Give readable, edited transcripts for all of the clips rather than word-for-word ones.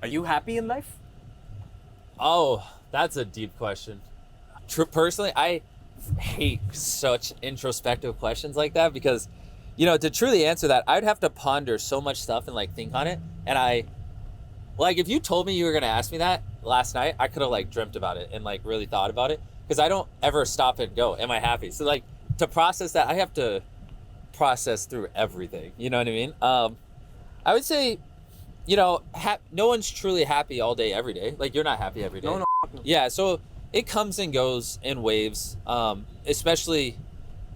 Are you happy in life? Oh, that's a deep question. Personally, I hate such introspective questions like that because, to truly answer that, I'd have to ponder so much stuff and like think on it. And if you told me you were going to ask me that last night, I could have like dreamt about it and like really thought about it because I don't ever stop and go, am I happy? So like to process that, I have to process through everything. You know what I mean? I would say, no one's truly happy all day, every day. Like you're not happy every day. No. Yeah. So it comes and goes in waves. Especially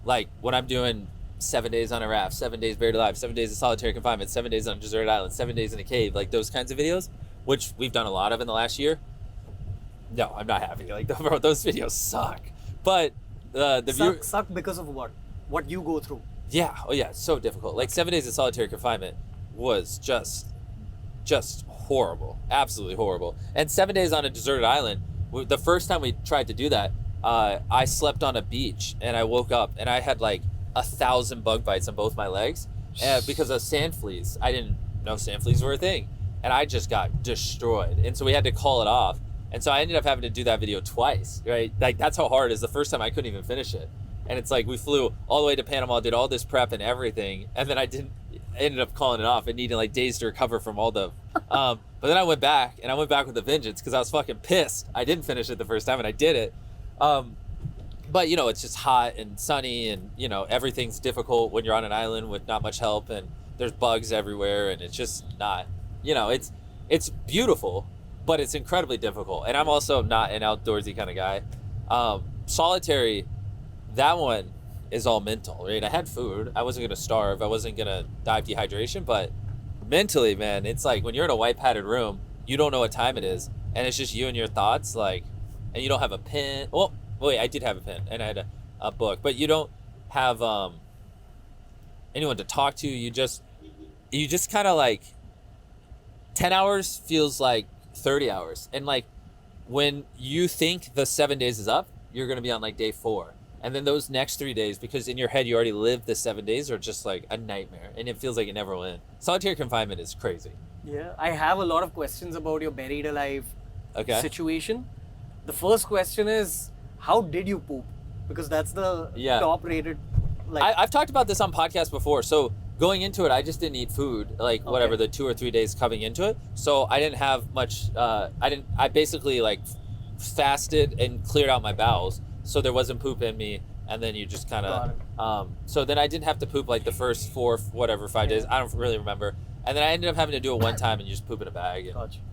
like when I'm doing 7 days on a raft, 7 days buried alive, 7 days of solitary confinement, 7 days on a deserted island, 7 days in a cave, like those kinds of videos, which we've done a lot of in the last year. No, I'm not happy. Like, bro, those videos suck. But the suck because of what? What you go through? Yeah. Oh yeah. It's so difficult. Like 7 days of solitary confinement was just horrible. Absolutely horrible. And 7 days on a deserted island. The first time we tried to do that, I slept on a beach and I woke up and I had like 1,000 bug bites on both my legs because of sand fleas. I didn't know sand fleas were a thing. And I just got destroyed. And so we had to call it off. And so I ended up having to do that video twice, right? Like that's how hard it is. The first time I couldn't even finish it. And it's like we flew all the way to Panama, did all this prep and everything. And then I ended up calling it off and needing like days to recover from all the, but then I went back with a vengeance because I was fucking pissed. I didn't finish it the first time and I did it. But it's just hot and sunny and, everything's difficult when you're on an island with not much help and there's bugs everywhere and it's just not, it's beautiful, but it's incredibly difficult. And I'm also not an outdoorsy kind of guy. Solitary, that one is all mental, right? I had food. I wasn't going to starve. I wasn't going to die of dehydration, but mentally, man, it's like when you're in a white padded room, you don't know what time it is. And it's just you and your thoughts, like, and you don't have a pen. Well, wait, I did have a pen and I had a book, but you don't have anyone to talk to. You just kind of like 10 hours feels like 30 hours. And like when you think the 7 days is up, you're going to be on like day 4. And then those next 3 days, because in your head you already lived the 7 days, are just like a nightmare. And it feels like it never will end. Solitary confinement is crazy. Yeah, I have a lot of questions about your buried alive situation. The first question is, how did you poop? Because that's the top rated. I've talked about this on podcasts before. So going into it, I just didn't eat food, whatever, the 2 or 3 days coming into it. So I didn't have much, I basically like fasted and cleared out my bowels. So there wasn't poop in me. And then you just kind of, so then I didn't have to poop like the first 5 days. I don't really remember. And then I ended up having to do it one time and you just poop in a bag. And, gotcha.